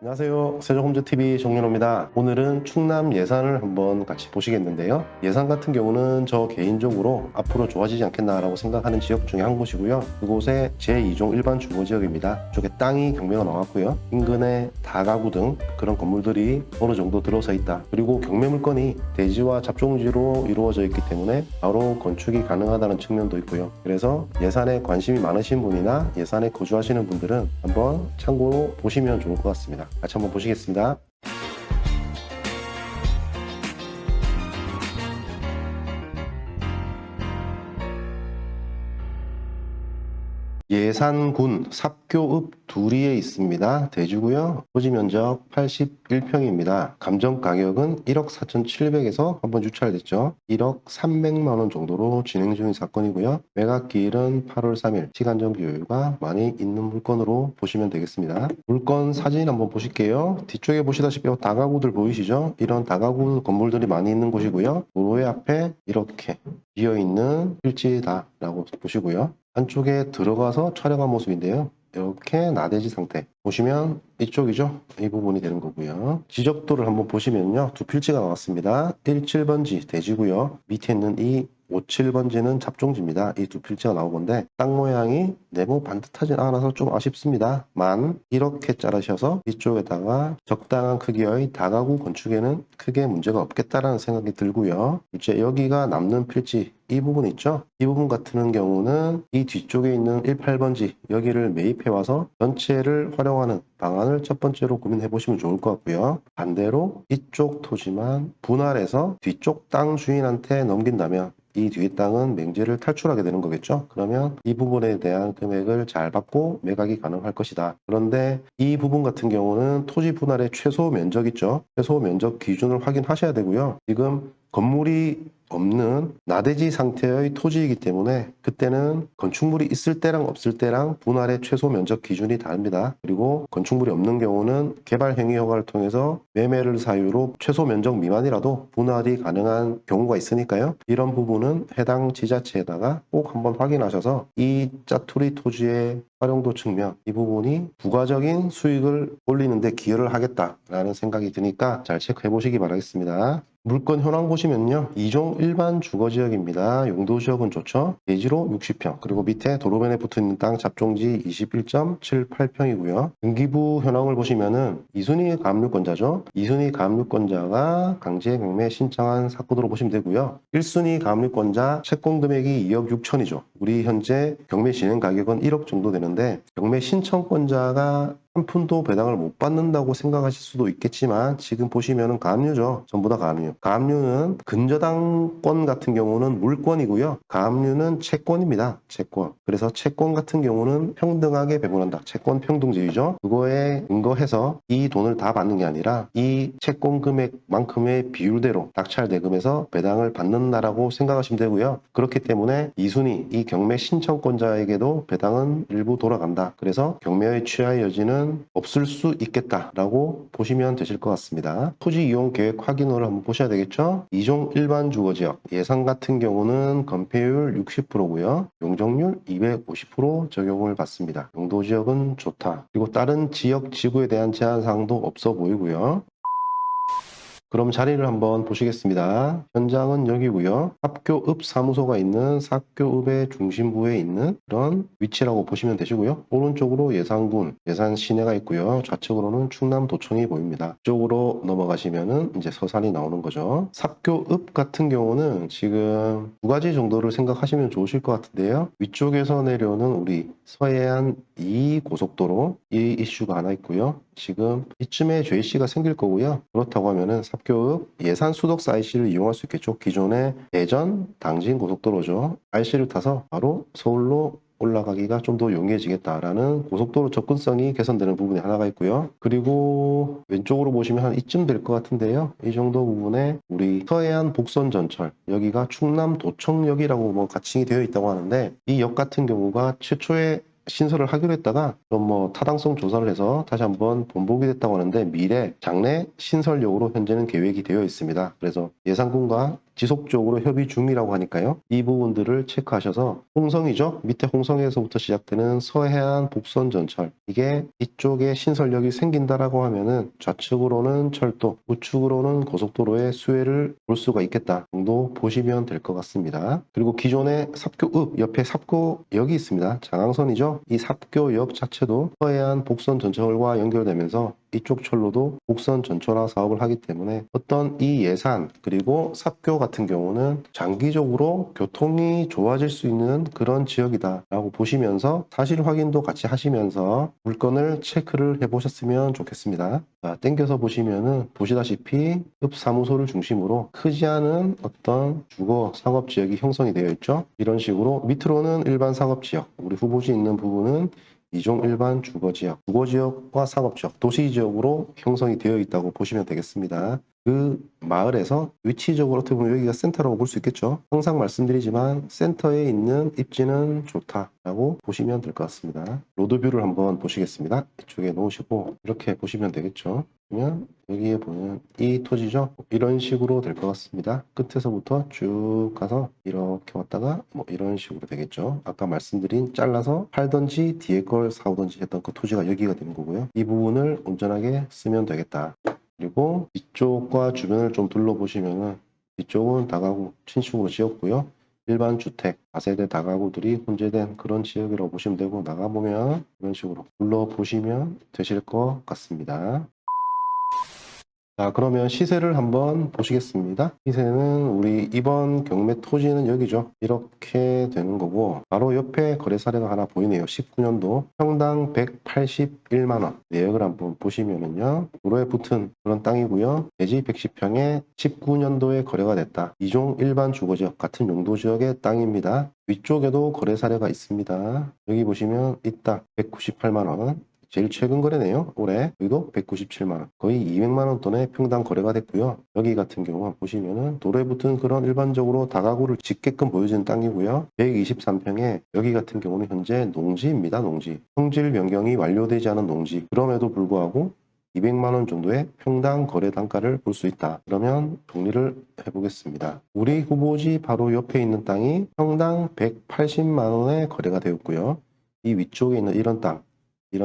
안녕하세요. 세종홈즈TV 정윤호입니다. 오늘은 충남 예산을 한번 같이 보시겠는데요. 예산 같은 경우는 저 개인적으로 앞으로 좋아지지 않겠나라고 생각하는 지역 중에 한 곳이고요. 그곳의 제2종 일반 주거지역입니다. 이쪽에 땅이 경매가 나왔고요. 인근에 다가구 등 그런 건물들이 어느 정도 들어서 있다. 그리고 경매 물건이 대지와 잡종지로 이루어져 있기 때문에 바로 건축이 가능하다는 측면도 있고요. 그래서 예산에 관심이 많으신 분이나 예산에 거주하시는 분들은 한번 참고로 보시면 좋을 것 같습니다. 같이 한번 보시겠습니다. 예산군 삽교읍 두리에 있습니다. 대주고요. 토지 면적 81평입니다. 감정 가격은 1억 4,700에서 한번 유찰됐죠. 1억 300만 원 정도로 진행 중인 사건이고요. 매각기일은 8월 3일, 시간적 여유가 많이 있는 물건으로 보시면 되겠습니다. 물건 사진 한번 보실게요. 뒤쪽에 보시다시피 다가구들 보이시죠? 이런 다가구 건물들이 많이 있는 곳이고요. 도로의 앞에 이렇게 비어있는 필지다라고 보시고요. 안쪽에 들어가서 촬영한 모습인데요. 이렇게 나대지 상태 보시면 이쪽이죠. 이 부분이 되는 거고요. 지적도를 한번 보시면요. 두 필지가 나왔습니다. 17번지 대지고요. 밑에 있는 이 57번지는 잡종지입니다. 이 두 필지가 나온 건데 땅 모양이 네모 반듯하진 않아서 좀 아쉽습니다. 만 이렇게 자르셔서 이쪽에다가 적당한 크기의 다가구 건축에는 크게 문제가 없겠다라는 생각이 들고요. 이제 여기가 남는 필지 이 부분 있죠? 이 부분 같은 경우는 이 뒤쪽에 있는 18번지 여기를 매입해 와서 전체를 활용하는 방안을 첫 번째로 고민해 보시면 좋을 것 같고요. 반대로 이쪽 토지만 분할해서 뒤쪽 땅 주인한테 넘긴다면 이 뒤에 땅은 맹지를 탈출하게 되는 거겠죠. 그러면 이 부분에 대한 금액을 잘 받고 매각이 가능할 것이다. 그런데 이 부분 같은 경우는 토지 분할의 최소 면적 있죠. 최소 면적 기준을 확인하셔야 되고요. 지금 건물이 없는 나대지 상태의 토지이기 때문에 그때는 건축물이 있을 때랑 없을 때랑 분할의 최소 면적 기준이 다릅니다. 그리고 건축물이 없는 경우는 개발 행위 허가를 통해서 매매를 사유로 최소 면적 미만이라도 분할이 가능한 경우가 있으니까요. 이런 부분은 해당 지자체에다가 꼭 한번 확인하셔서 이 짜투리 토지의 활용도 측면 이 부분이 부가적인 수익을 올리는 데 기여를 하겠다라는 생각이 드니까 잘 체크해 보시기 바라겠습니다. 물건 현황 보시면요. 2종 일반 주거지역입니다. 용도지역은 좋죠. 대지로 60평, 그리고 밑에 도로변에 붙어있는 땅 잡종지 21.78평이고요. 등기부 현황을 보시면은 2순위 가압류권자죠. 2순위 가압류권자가 강제 경매 신청한 사건으로 보시면 되고요. 1순위 가압류권자 채권 금액이 2억 6천이죠. 우리 현재 경매 진행 가격은 1억 정도 되는데 경매 신청권자가 한 푼도 배당을 못 받는다고 생각하실 수도 있겠지만 지금 보시면은 가압류죠. 전부 다 가압류. 가압류는 근저당권 같은 경우는 물권이고요. 가압류는 채권입니다. 채권. 그래서 채권 같은 경우는 평등하게 배분한다. 채권 평등제이죠. 그거에 근거해서 이 돈을 다 받는 게 아니라 이 채권 금액만큼의 비율대로 낙찰 대금에서 배당을 받는다라고 생각하시면 되고요. 그렇기 때문에 2순위 이 경매 신청권자에게도 배당은 일부 돌아간다. 그래서 경매의 취하의 여지는 없을 수 있겠다라고 보시면 되실 것 같습니다. 토지 이용 계획 확인호를 한번 보셔야 되겠죠. 2종 일반 주거지역 예산 같은 경우는 건폐율 60%고요. 용적률 250% 적용을 받습니다. 용도지역은 좋다. 그리고 다른 지역 지구에 대한 제한 사항도 없어 보이고요. 그럼 자리를 한번 보시겠습니다. 현장은 여기고요. 합교읍 사무소가 있는 삽교읍의 중심부에 있는 그런 위치라고 보시면 되시고요. 오른쪽으로 예산군, 예산 시내가 있고요. 좌측으로는 충남도청이 보입니다. 이쪽으로 넘어가시면은 이제 서산이 나오는 거죠. 삽교읍 같은 경우는 지금 두 가지 정도를 생각하시면 좋으실 것 같은데요. 위쪽에서 내려오는 우리 서해안 2고속도로 이 이슈가 하나 있고요. 지금 이쯤에 JC가 생길 거고요. 그렇다고 하면은 삽교읍 예산 수덕사 IC를 이용할 수 있겠죠. 기존의 대전 당진 고속도로죠. IC를 타서 바로 서울로 올라가기가 좀 더 용이해지겠다라는 고속도로 접근성이 개선되는 부분이 하나가 있고요. 그리고 왼쪽으로 보시면 한 이쯤 될 것 같은데요. 이 정도 부분에 우리 서해안 복선 전철 여기가 충남도청역이라고 뭐 가칭이 되어 있다고 하는데 이 역 같은 경우가 최초에 신설을 하기로 했다가 좀 뭐 타당성 조사를 해서 다시 한번 본보기 됐다고 하는데 미래 장래 신설용으로 현재는 계획이 되어 있습니다. 그래서 예산군과 지속적으로 협의 중이라고 하니까요. 이 부분들을 체크하셔서 홍성이죠. 밑에 홍성에서부터 시작되는 서해안 복선 전철, 이게 이쪽에 신설역이 생긴다라고 하면은 좌측으로는 철도, 우측으로는 고속도로의 수혜를 볼 수가 있겠다 정도 보시면 될 것 같습니다. 그리고 기존의 삽교읍 옆에 삽교역이 있습니다. 장항선이죠. 이 삽교역 자체도 서해안 복선 전철과 연결되면서 이쪽 철로도 복선 전철화 사업을 하기 때문에 어떤 이 예산 그리고 삽교 같은 경우는 장기적으로 교통이 좋아질 수 있는 그런 지역이다 라고 보시면서 사실 확인도 같이 하시면서 물건을 체크를 해 보셨으면 좋겠습니다. 자, 땡겨서 보시면은 보시다시피 읍사무소를 중심으로 크지 않은 어떤 주거 상업 지역이 형성이 되어 있죠. 이런 식으로 밑으로는 일반 상업 지역, 우리 후보지 있는 부분은 이종 일반 주거지역, 주거지역과 상업지역, 도시지역으로 형성이 되어 있다고 보시면 되겠습니다. 그 마을에서 위치적으로 어떻게 보면 여기가 센터라고 볼 수 있겠죠. 항상 말씀드리지만 센터에 있는 입지는 좋다라고 보시면 될 것 같습니다. 로드뷰를 한번 보시겠습니다. 이쪽에 놓으시고 이렇게 보시면 되겠죠. 그러면 여기에 보면 이 토지죠. 이런 식으로 될 것 같습니다. 끝에서부터 쭉 가서 이렇게 왔다가 뭐 이런 식으로 되겠죠. 아까 말씀드린 잘라서 팔던지 뒤에 걸 사오던지 했던 그 토지가 여기가 되는 거고요. 이 부분을 온전하게 쓰면 되겠다. 그리고 이쪽과 주변을 좀 둘러보시면은 이쪽은 다가구 신축으로 지었고요. 일반 주택, 4세대 다가구들이 혼재된 그런 지역이라고 보시면 되고, 나가보면 이런 식으로 둘러보시면 되실 것 같습니다. 자, 그러면 시세를 한번 보시겠습니다. 시세는 우리 이번 경매 토지는 여기죠. 이렇게 되는 거고, 바로 옆에 거래 사례가 하나 보이네요. 19년도 평당 181만원. 내역을 한번 보시면은요, 도로에 붙은 그런 땅이고요. 대지 110평에 19년도에 거래가 됐다. 이종 일반 주거지역 같은 용도 지역의 땅입니다. 위쪽에도 거래 사례가 있습니다. 여기 보시면 이 땅 198만원. 제일 최근 거래네요. 올해 여기도 197만원, 거의 200만원 돈의 평당 거래가 됐고요. 여기 같은 경우 보시면은 도로에 붙은 그런 일반적으로 다가구를 짓게끔 보여지는 땅이고요. 123평에 여기 같은 경우는 현재 농지입니다. 농지. 성질 변경이 완료되지 않은 농지. 그럼에도 불구하고 200만원 정도의 평당 거래 단가를 볼 수 있다. 그러면 정리를 해보겠습니다. 우리 후보지 바로 옆에 있는 땅이 평당 180만원에 거래가 되었고요. 이 위쪽에 있는 이런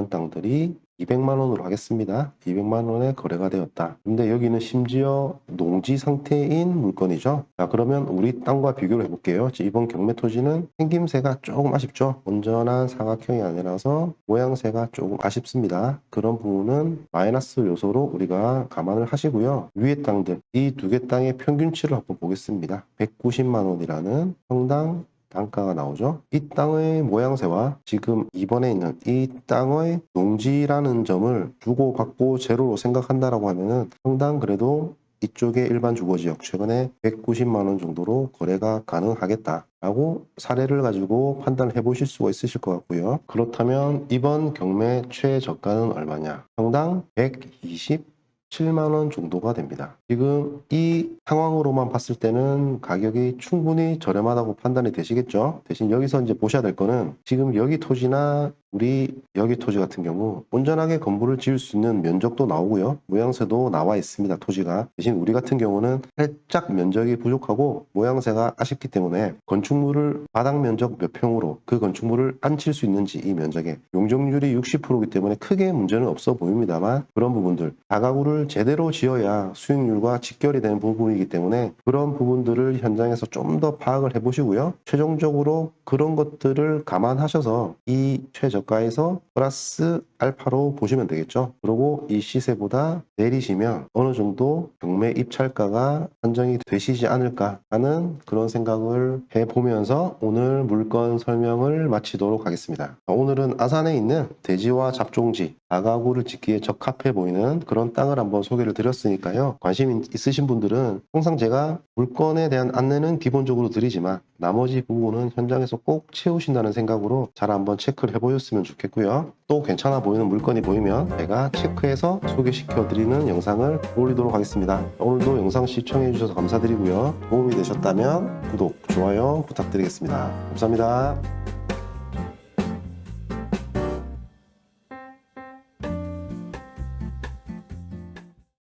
땅들이 200만원으로 하겠습니다. 200만원에 거래가 되었다. 근데 여기는 심지어 농지 상태인 물건이죠. 자, 그러면 우리 땅과 비교를 해볼게요. 이번 경매 토지는 생김새가 조금 아쉽죠. 온전한 사각형이 아니라서 모양새가 조금 아쉽습니다. 그런 부분은 마이너스 요소로 우리가 감안을 하시고요. 위에 땅들, 이 두 개 땅의 평균치를 한번 보겠습니다. 190만원이라는 평당 단가가 나오죠. 이 땅의 모양새와 지금 이번에 있는 이 땅의 농지라는 점을 주고받고 제로로 생각한다라고 하면은 상당 그래도 이쪽의 일반 주거지역 최근에 190만원 정도로 거래가 가능하겠다라고 사례를 가지고 판단을 해보실 수가 있으실 것 같고요. 그렇다면 이번 경매 최저가는 얼마냐? 평당 127만원 정도가 됩니다. 지금 이 상황으로만 봤을 때는 가격이 충분히 저렴하다고 판단이 되시겠죠. 대신 여기서 이제 보셔야 될 거는 지금 여기 토지나 우리 여기 토지 같은 경우 온전하게 건물을 지을 수 있는 면적도 나오고요. 모양새도 나와 있습니다. 토지가. 대신 우리 같은 경우는 살짝 면적이 부족하고 모양새가 아쉽기 때문에 건축물을 바닥 면적 몇 평으로 그 건축물을 앉힐 수 있는지 이 면적에 용적률이 60%이기 때문에 크게 문제는 없어 보입니다만 그런 부분들 다가구를 제대로 지어야 수익률과 직결이 되는 부분이기 때문에 그런 부분들을 현장에서 좀 더 파악을 해보시고요. 최종적으로 그런 것들을 감안하셔서 이 최저가에서 플러스 알파로 보시면 되겠죠. 그리고 이 시세보다 내리시면 어느 정도 경매 입찰가가 산정이 되시지 않을까 하는 그런 생각을 해보면서 오늘 물건 설명을 마치도록 하겠습니다. 오늘은 아산에 있는 대지와 잡종지, 다가구를 짓기에 적합해 보이는 그런 땅을 한번 소개를 드렸으니까요. 관심 있으신 분들은 항상 제가 물건에 대한 안내는 기본적으로 드리지만 나머지 부분은 현장에서 꼭 채우신다는 생각으로 잘 한번 체크를 해보셨으면 좋겠고요. 또 괜찮아 보이는 물건이 보이면 제가 체크해서 소개시켜 드리는 영상을 올리도록 하겠습니다. 오늘도 영상 시청해 주셔서 감사드리고요. 도움이 되셨다면 구독, 좋아요 부탁드리겠습니다. 감사합니다.